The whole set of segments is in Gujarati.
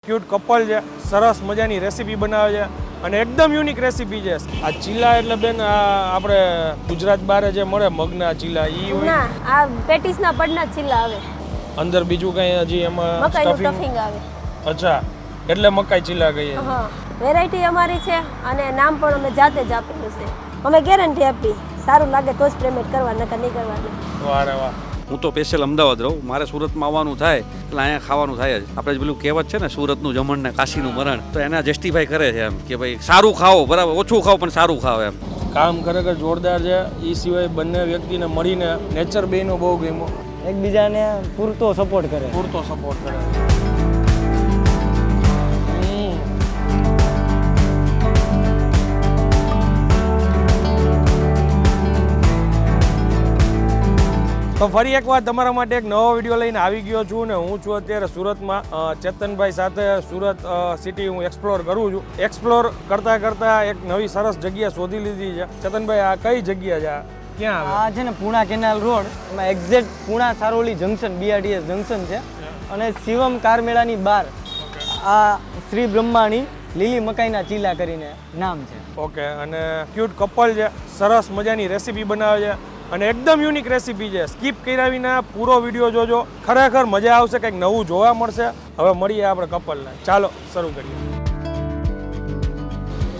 ક્યુટ કપલ છે, સરસ મજાની રેસીપી બનાવે છે અને એકદમ યુનિક રેસીપી છે. આ ચીલા એટલે બેન આપણે ગુજરાત બારે જે મળે મગના ચીલા ઈ હોય ના, આ પેટીસના પડના ચીલા આવે. અંદર બીજું કઈ હજી એમાં મકાઈનું સ્ટફિંગ સ્ટફિંગ આવે. અચ્છા, એટલે મકાઈ ચીલા કહીએ. હા, વેરાયટી અમારી છે અને નામ પણ અમે જાતે જ આપેલું છે. અમે ગેરંટી આપી, સારું લાગે તો જ પેમેન્ટ કરવા, નકર નહીં કરવાનું. વાહ રે વાહ. હું તો સ્પેશિયલ અમદાવાદ રહું, મારે સુરતમાં આવવાનું થાય એટલે અહીંયા ખાવાનું થાય જ. આપણે પેલું કહેવત છે ને, સુરતનું જમણ ને કાશીનું મરણ, તો એના જસ્ટિફાઈ કરે છે એમ કે ભાઈ સારું ખાઓ, બરાબર, ઓછું ખાઓ પણ સારું ખાઓ એમ. કામ ખરેખર જોરદાર છે. એ સિવાય બંને વ્યક્તિને મળીને નેચર બેનો બહુ ગમ્યો, એકબીજાને પૂરતો સપોર્ટ કરે. પૂરતો સપોર્ટ કરે. તો ફરી એકવાર તમારા માટે એક નવો વિડીયો લઈને આવી ગયો છું ને હું છું અત્યારે સુરતમાં. ચેતનભાઈ સાથે સુરત સિટી હું એક્સપ્લોર કરું છું. એક્સપ્લોર કરતાં કરતાં એક નવી સરસ જગ્યા શોધી લીધી છે. ચેતનભાઈ, આ કઈ જગ્યા છે? ક્યાં આવે? આ છે ને પૂણા કેનાલ રોડ, એમાં exact Puna Saroli junction, BRTS junction છે. અને શિવમ કાર મેળાની બહાર આ શ્રી બ્રહ્માણી લીલી મકાઈના ચીલા કરીને નામ છે. ઓકે, અને ક્યુટ કપલ છે, સરસ મજાની રેસીપી બનાવે છે અને એકદમ યુનિક રેસીપી છે. સ્કીપ કર્યા વિના પૂરો વિડીયો જોજો, ખરેખર મજા આવશે, કંઈક નવું જોવા મળશે. હવે મળીએ આપણે કપલને. ચાલો શરૂ કરીએ.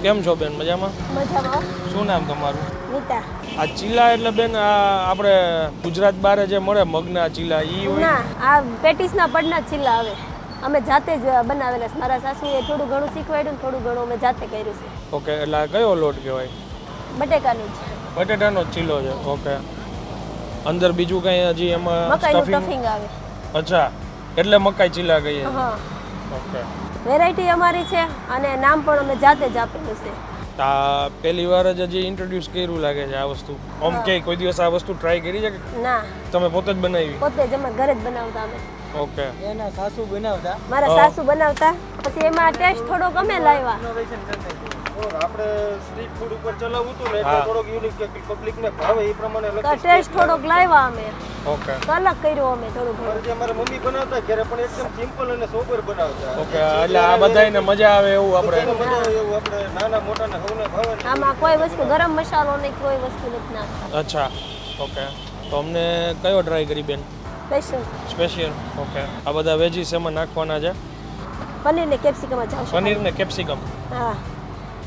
કેમ છો બેન? મજામાં? મજામાં. શું નામ તમારું? નીતા. આ ચીલા એટલે બેન આપણે ગુજરાત બારે જે મળે મગના ચીલા ઈ હોય? ના, આ પેટીસના પડના ચીલા આવે. અમે જાતે જ બનાવેલા છે. મારા સાસુએ થોડું ઘણું શીખવાડ્યું ને થોડું ઘણું અમે જાતે કર્યું છે. ઓકે, એટલે આ કયો લોટ કહેવાય? બટેકાનું જ. બટેટાનો ચીલો છે. ઓકે, અંદર બીજું કઈ હજી એમાં મકાઈનું સ્ટફિંગ? સ્ટફિંગ આવે. અચ્છા, એટલે મકાઈ ચીલા કહીએ. હા, ઓકે, વેરાયટી અમારી છે અને નામ પણ અમે જાતે જ આપેલું છે. આ પહેલી વાર જ હજી ઇન્ટ્રોડ્યુસ કર્યું લાગે છે આ વસ્તુ. આમ કે કોઈ દિવસ આ વસ્તુ ટ્રાય કરી છે કે ના, તમે પોતે જ બનાવી? પોતે જ અમે ઘરે જ બનાવતા અમે. ઓકે, એના સાસુ બનાવતા, મારા સાસુ બનાવતા, પછી એમાં ટેસ્ટ થોડોક અમે લાવ્યા. ઇનોવેશન કરી આપણે સ્ટ્રીટ ફૂડ ઉપર ચલાવવું હતું ને એટલે થોડોક યુનિક કે પબ્લિકને ભાવે એ પ્રમાણે તો ટેસ્ટ થોડોક લાવ્યા અમે, ઓકે, તો અલગ કર્યું અમે થોડું ઘણું. જે અમારા મમ્મી બનાવતા ઘરે પણ એકદમ સિમ્પલ અને સોબર બનાવતા. ઓકે, એટલે આ બધાને મજા આવે એવું આપણે. મજા આવે એવું આપણે નાના મોટાને સૌને ભાવે ને. આમાં કોઈ વસ્તુ ગરમ મસાલો નહીં, કોઈ વસ્તુ નથી નાખતા. અચ્છા, ઓકે. તો અમને કયો ટ્રાય કરી બેન? Special special. ઓકે, આ બધા વેજીસ એમાં નાખવાના છે? પનીર ને કેપ્સિકમ જ આવશે. પનીર ને કેપ્સિકમ. હા,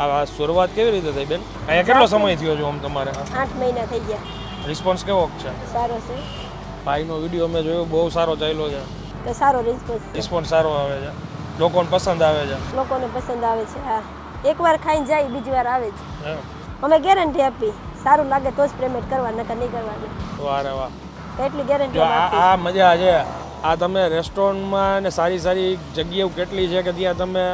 આ શરૂઆત કેવી રીતે થઈ બેન? અહીંયા કેટલો સમય થયો છે આમ તમારે? 8 મહિના થઈ ગયા. રિસ્પોન્સ કેવો છે? સારો છે, ભાઈનો વિડીયો મેં જોયો, બહુ સારો ચાલ્યો છે. તો સારો રિસ્પોન્સ છે. રિસ્પોન્સ સારો આવે છે, લોકોને પસંદ આવે છે. લોકોને પસંદ આવે છે. હા, એકવાર ખાઈને જાય, બીજી વાર આવે જ. હે? અમે ગેરંટી આપી, સારું લાગે તો જ પેમેન્ટ કરવા, નકર નહીં કરવાનું. વાહ રે વાહ. એટલી ગેરંટી જો આપી. આ મજા છે. આ તમે રેસ્ટોરન્ટમાં ને સારી સારી જગ્યાઓ કેટલી છે કે ત્યાં તમે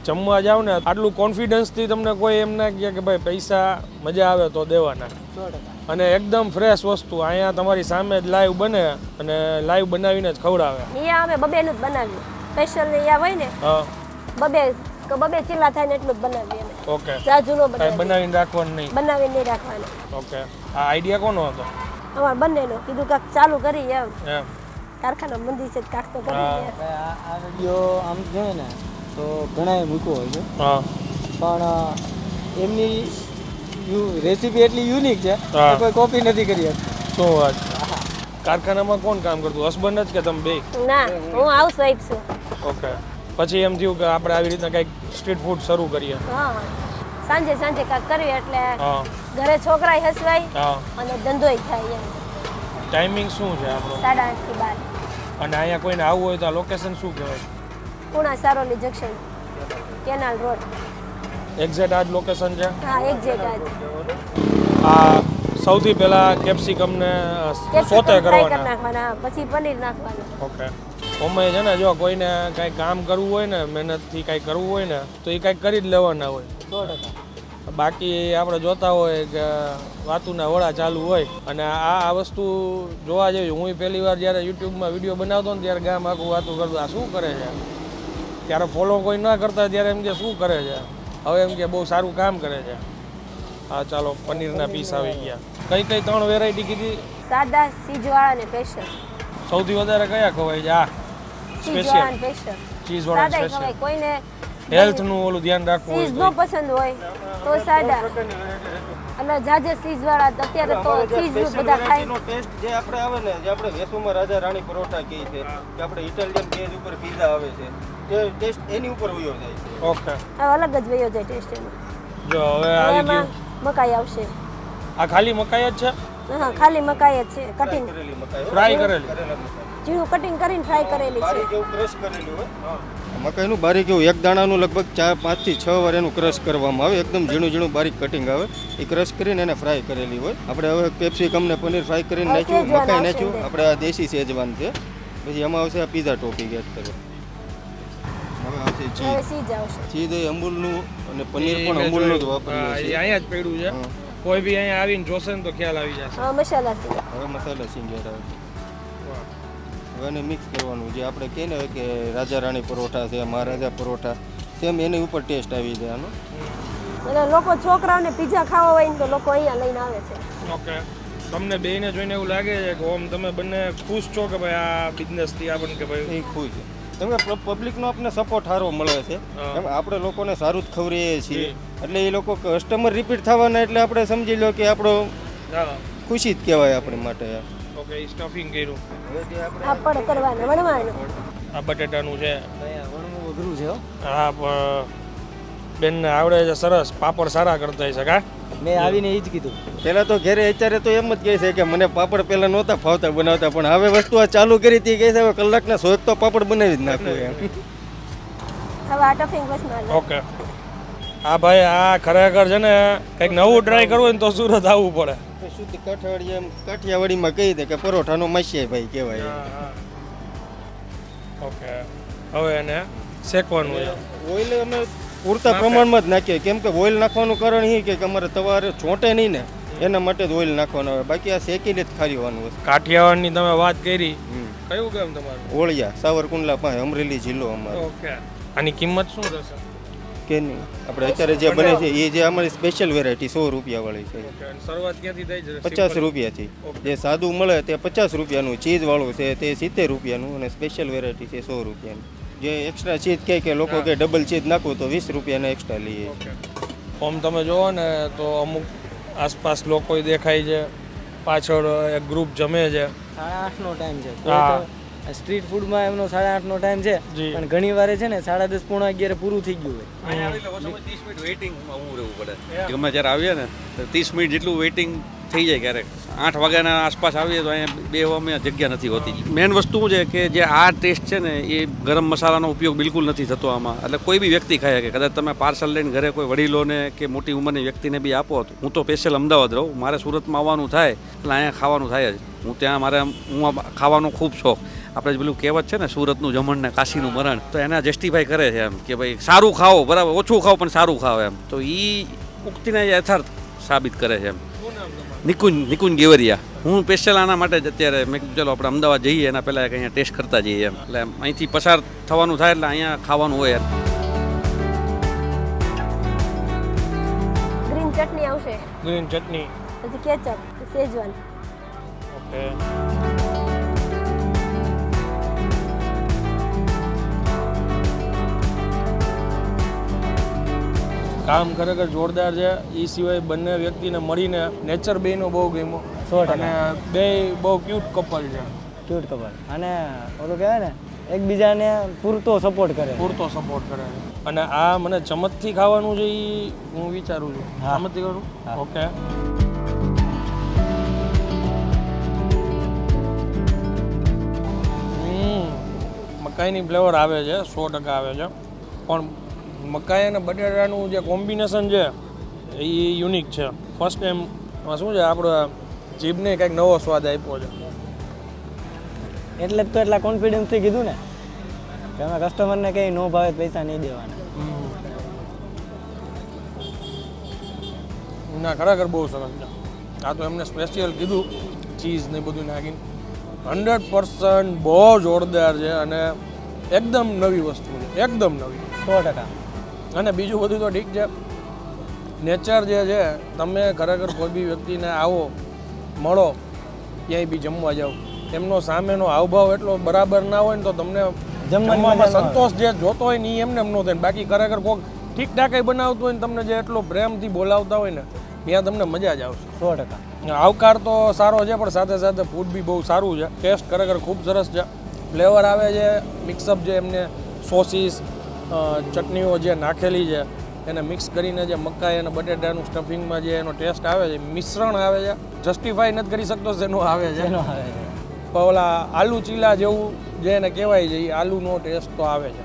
જમવા જાવ ને આટલું કોન્ફિડન્સથી તમને કોઈ એમ ના કહે કે ભાઈ પૈસા મજા આવે તો દેવાના. 100%. અને એકદમ ફ્રેશ વસ્તુ અહીંયા તમારી સામે જ લાઈવ બને અને લાઈવ બનાવીને જ ખવડાવે. અહીંયા અમે બબેનું જ બનાવ્યું. સ્પેશિયલ ને અહીંયા હોય ને હા, બબે ચીલા થાય ને એટલું જ બનાવીએ અમે. ઓકે. જાજુ નો કાંઈ બનાવીએ, બનાવીને રાખવાનું નહીં. બનાવીને નહીં રાખવાના. ઓકે, આ આઈડિયા કોનો હતો? અમાર બંનેનો કીધું કાંક ચાલુ કરી એમ. એમ? કારખાના મંદી છે કાંક તો કરી હા. દે. હવે આ વિડીયો આમ જોઈએ ને તો ઘણાએ મૂક્યો હોય છે, હા, પણ એમની રેસીપી એટલી યુનિક છે હા. કે કોઈ કોપી નથી કરી શકતું. શું વાત છે? કારખાનામાં કોણ કામ કરતું? હસબન્ડ જ કે તમે બે? ના, હું હાઉસવાઈફ છું. ઓકે, પછી એમ થયું કે આપણે આવી રીતના કંઈક સ્ટ્રીટ ફૂડ શરૂ કરીએ. હા, સાંજે કાંક કરવી એટલે હા, ઘરે છોકરાય હસવાય હા. અને ધંધોય થાય એમ. ટાઈમિંગ શું છે આપણો? 8:30 થી 12. અને અહીંયા કોઈને આવવું હોય તો આ લોકેશન શું કહેવાય? Puna Saroli junction, canal road. Exact આ જ લોકેશન છે? હા, એક્ઝેક્ટ આજ. આ સૌથી પહેલા કેપ્સિકમને સોતે ફ્રાય કરી કરવાના. નાખવાના, હા, પછી પનીર નાખવાનું. ઓકે. ઓમે છે ને, જો કોઈને કાંઈ કામ કરવું હોય ને, મહેનતથી કાંઈ કરવું હોય ને તો એ કાંઈક કરી જ લેવાના હોય. 100%. બાકી આપણે જોતા હોય કે વાતુના વડા ચાલુ હોય અને આ વસ્તુ જોવા જેવી. હું પહેલી વાર જ્યારે યુટ્યુબમાં વિડીયો બનાવતો ને ત્યારે ગામ આખું વાતું કરતું, આ શું કરે છે? ત્યારે ફોલો કોઈ ના કરતા ત્યારે એમ કે શું કરે છે? હવે એમ કે બહુ સારું કામ કરે છે. હા, ચાલો પનીરના પીસ આવી ગયા. કઈ 3 વેરાયટી કીધી? સાદા, સીજવાળા ને સ્પેશિયલ. સૌથી વધારે કયા ખવાય છે? આ સીજવાળા ને સ્પેશિયલ. ચીઝ વાળા સાદા સ્પેશિયલ ખવાય. કોઈને હેલ્થનું ઓલું ધ્યાન રાખવું ચીઝ હોય નો પસંદ હોય તો સાદા. અને જાજે ચીઝ વાળા અત્યારે તો ચીઝ બધા ખાય. વેરાયટીનો ટેસ્ટ જે આપણે આવે ને, જે આપણે વેસુમાં રાજા રાણી પરોઠા કહે છે, કે આપણે ઇટાલિયન બેઝ ઉપર પીઝા આવે છે, તે ટેસ્ટ એની ઉપર વયો જાય છે. ઓકે હવે અલગ જ વયો જાય ટેસ્ટ એનો. જો હવે આવી એમાં ગયું મકાઈ આવશે. આ ખાલી મકાઈ જ છે હા, ખાલી મકાઈ જ છે, કટિંગ કરેલી મકાઈ હોય, ફ્રાય કરેલી કરેલા મકાઈ. ઝીણું કટિંગ કરીને ફ્રાય કરેલી છે. બારીક એવું ક્રશ કરેલું હોય. મકાઈનું બારીક એવું એક દાણાનું લગભગ 5 થી 6 વાર એનું ક્રશ કરવામાં આવે. એકદમ ઝીણું ઝીણું બારીક કટિંગ આવે. એ ક્રશ કરીને એને ફ્રાય કરેલી હોય. આપણે હવે કેપ્સિકમ ને પનીર ફ્રાય કરીને નાખ્યું, શેઝવાન મકાઈ આવશે નાખ્યું. આપણે આ દેશી શેજવાન છે. પછી એમાં આવશે આ પીઝા ટોપિંગ એડ કરે. હવે આવશે હવે ચીઝ. ચીઝ આવશે. ચીઝ એ અમૂલનું અને પનીર પણ અમૂલનું જ વાપરીએ હા, એ છીએ. અહીંયા જ પડ્યું છે હા. કોઈ બી અહીંયા આવીને જોશે ને તો ખ્યાલ આવી જશે હવે મસાલા છે. હવે મસાલા સિંગર આવે. વાહ. હવે એને મિક્સ કરવાનું. જે આપણે કહીએ ને કે રાજા રાણી પરોઠા છે, મહારાજા પરોઠા, સેમ એની ઉપર ટેસ્ટ આવી જાય આનો. અને લોકો છોકરાઓને પીઝા ખાવા હોય ને તો લોકો અહીંયા લઈને આવે છે. ઓકે તમને બેયને જોઈને એવું લાગે છે કે ઓમ તમે બંને ખુશ છો કે ભાઈ આ બિઝનેસથી આપણને કે ભાઈ એ ખુશ છે. કેમ કે પબ્લિકનો આપણને સપોર્ટ સારો મળે છે. હા. કેમ આપણે લોકોને સારું જ ખવડાવીએ છીએ. એટલે એ લોકો કસ્ટમર રિપીટ થવાના, એટલે આપણે સમજી લો કે આપણો હા ખુશી જ કહેવાય આપણી માટે. ઓકે સ્ટફિંગ કર્યું હવે જે આપણે પાપડ કરવાનું, વણવાનું. આ બટેટાનું છે અહીંયા વણવું અઘરું છે હો. હા બેનને આવડે છે સરસ પાપડ સારા કરતા હશે કા મેં આવીને એ જ કીધું. પહેલાં તો ઘરે અત્યારે તો એમ જ કહે છે કે મને પાપડ પહેલાં નહોતા ફાવતા બનાવતા, પણ હવે વસ્તુ આ ચાલુ કરી હતી કહે છે હવે કલાકના 100 તો પાપડ બનાવી જ નાખું એમ. હવે આ ટફિંગ વચમાં ઓકે હા ભાઈ આ ખરેખર છે ને કંઈક નવું ટ્રાય કરવું હોય ને તો સુરત આવવું પડે શુદ્ધ કાઠિયાવાડીમાં કહી દે કે પરોઠાનો માસિયા ભાઈ કહેવાય. ઓકે હવે એને શેકવાનું છે ઓઇલ અમે પૂરતા પ્રમાણમાં જ નાખીએ. કેમ કે ઓઇલ નાખવાનું કારણ એ કે અમારે તમારે ચોંટે નહીં ને, એના માટે જ ઓઇલ નાખવાનું આવે. બાકી આ શેકીને જ ખારીવાનું વસ્તુ. કાઠિયાવાડની તમે વાત કરી કયું ગામ તમારું ઓળિયા સાવરકુંડલા પાસે, અમરેલી જિલ્લો અમારો. ઓકે આની કિંમત શું રહેશે કે નહીં આપણે અત્યારે જે બને છે એ જે અમારી સ્પેશિયલ વેરાયટી 100 રૂપિયા વાળી છે. ઓકે અને શરૂઆત ક્યાંથી થઈ છે 50 રૂપિયાથી. જે સાદું મળે તે 50 રૂપિયાનું, ચીઝ વાળું છે તે 70 રૂપિયાનું, અને સ્પેશિયલ વેરાયટી છે 100 રૂપિયાની. જે એક્સ્ટ્રા ચીઝ કહે કે લોકો કે ડબલ ચીઝ નાખું તો 20 રૂપિયાના એક્સ્ટ્રા લઈએ. ઓમ તમે જોવો ને તો અમુક આસપાસ લોકો દેખાય છે, પાછળ એક ગ્રુપ જમે છે 8:30નો ટાઈમ છે. હા. સ્ટ્રીટ ફૂડમાં એમનો 8:30નો ટાઈમ છે, જી. પણ ઘણી વાર છે ને 10:30 પોણા 11 પૂરું થઈ ગયું હોય. અહીંયા આવીને ઓછામાં 30 મિનિટ વેઇટિંગમાં ઊભું રહેવું પડે. ગમે જ્યારે આવીએ ને તો 30 મિનિટ જેટલું વેઇટિંગ થઈ જાય ક્યારેક. 8 વાગ્યાના આસપાસ આવીએ તો અહીંયા બેવામાં જગ્યા નથી હોતી. મેઇન વસ્તુ શું છે કે જે આ ટેસ્ટ છે ને એ ગરમ મસાલાનો ઉપયોગ બિલકુલ નથી થતો આમાં. એટલે કોઈ બી વ્યક્તિ ખાય કે કદાચ તમે પાર્સલ લઈને ઘરે કોઈ વડીલોને કે મોટી ઉંમરની વ્યક્તિને બી આપો તો હું તો સ્પેશિયલ અમદાવાદ રહું, મારે સુરતમાં આવવાનું થાય એટલે અહીંયા ખાવાનું થાય જ. હું ત્યાં હું ખાવાનો ખૂબ શોખ. આપણે પેલું કહેવત છે ને સુરતનું જમણ ને કાશીનું મરણ, તો એના જસ્ટિફાઈ કરે છે એમ કે ભાઈ સારું ખાઓ, બરાબર ઓછું ખાઓ પણ સારું ખાઓ એમ. તો એ ઉક્તિને યથાર્થ સાબિત કરે છે એમ. નિકુંજ ગેવરિયા. હું સ્પેશિયલ આના માટે જ અત્યારે મેં કીધું ચલો આપણે અમદાવાદ જઈએ એના પહેલાં અહીંયા ટેસ્ટ કરતા જઈએ એમ. એટલે અહીંથી પસાર થવાનું થાય એટલે અહીંયા ખાવાનું હોય એમ. ગ્રીન ચટણી આવશે, ગ્રીન ચટણી પછી કેચઅપ, શેઝવાન. ઓકે કામ ખરેખર જોરદાર છે. એ સિવાય બંને વ્યક્તિને મળીને નેચર બેનો બહુ ગમ્યો 100%. અને બે બહુ ક્યુટ કપલ છે, ક્યુટ કપલ. અને ઓલું કહેવાય ને એકબીજાને પૂરતો સપોર્ટ કરે. પૂરતો સપોર્ટ કરે છે. અને આ મને ચમચથી ખાવાનું છે એ હું વિચારું છું. હા. ચમચથી કરું હા. ઓકે મકાઈની ફ્લેવર આવે છે 100% આવે છે, પણ મકાઈ અને બટાટાનું જે કોમ્બિનેશન છે એ યુનિક છે. ફર્સ્ટ ટાઈમ શું છે આપણે જીભને કંઈક નવો સ્વાદ આપ્યો છે. એટલે જ તો એટલા કોન્ફિડન્સથી કીધું ને કે અમે કસ્ટમરને કંઈ નો ભાવે પૈસા નહીં દેવાના. ના ખરેખર બહુ સરસ છે. આ તો એમને સ્પેશિયલ કીધું ચીઝ ને બધું નાખીને 100% બહુ જોરદાર છે અને એકદમ નવી વસ્તુ છે, એકદમ નવી 100%. અને બીજું બધું તો ઠીક છે. નેચર જે છે, તમે ખરેખર કોઈ બી વ્યક્તિને આવો મળો ક્યાંય બી જમવા જાઓ, એમનો સામેનો હાવભાવ એટલો બરાબર ના હોય ને તો તમને જમવામાં સંતોષ જે જોતો હોય ને એ એમને એમ ન થાય. બાકી ખરેખર કોઈક ઠીકઠાક બનાવતું હોય ને તમને જે એટલો પ્રેમથી બોલાવતા હોય ને ત્યાં તમને મજા જ આવશે. 100%. આવકાર તો સારો છે પણ સાથે સાથે ફૂડ બી બહુ સારું છે. ટેસ્ટ ખરેખર ખૂબ સરસ છે. ફ્લેવર આવે છે, મિક્સઅપ જે એમને સોસીસ ચટણીઓ જે નાખેલી છે એને મિક્સ કરીને જે મકાઈ અને બટેટાનું સ્ટફિંગમાં જે એનો ટેસ્ટ આવે છે, મિશ્રણ આવે છે, જસ્ટિફાઈ નથી કરી શકતો શેનું આવે છે. એનો આવે છે. પણ ઓલા આલુ ચીલા જેવું જે એને કહેવાય છે એ આલુનો ટેસ્ટ તો આવે છે,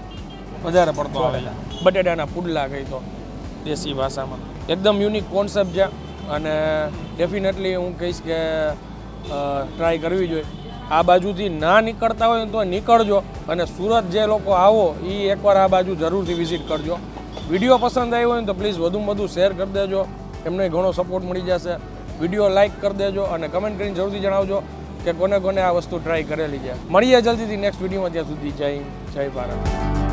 વધારે પડતો આવે છે. બટેટાના પુડલા કહી તો દેશી ભાષામાં એકદમ યુનિક કોન્સેપ્ટ છે અને ડેફિનેટલી હું કહીશ કે ટ્રાય કરવી જોઈએ. આ બાજુથી ના નીકળતા હોય તો નીકળજો અને સુરત જે લોકો આવો એ એકવાર આ બાજુ જરૂરથી વિઝિટ કરજો. વિડીયો પસંદ આવ્યો હોય ને તો પ્લીઝ વધુમાં વધુ શેર કરી દેજો, એમને ઘણો સપોર્ટ મળી જશે. વિડીયો લાઇક કરી દેજો અને કમેન્ટ કરીને જરૂરથી જણાવજો કે કોને કોને આ વસ્તુ ટ્રાય કરેલી છે. મળીએ જલ્દીથી નેક્સ્ટ વિડીયોમાં. ત્યાં સુધી જય ભારત.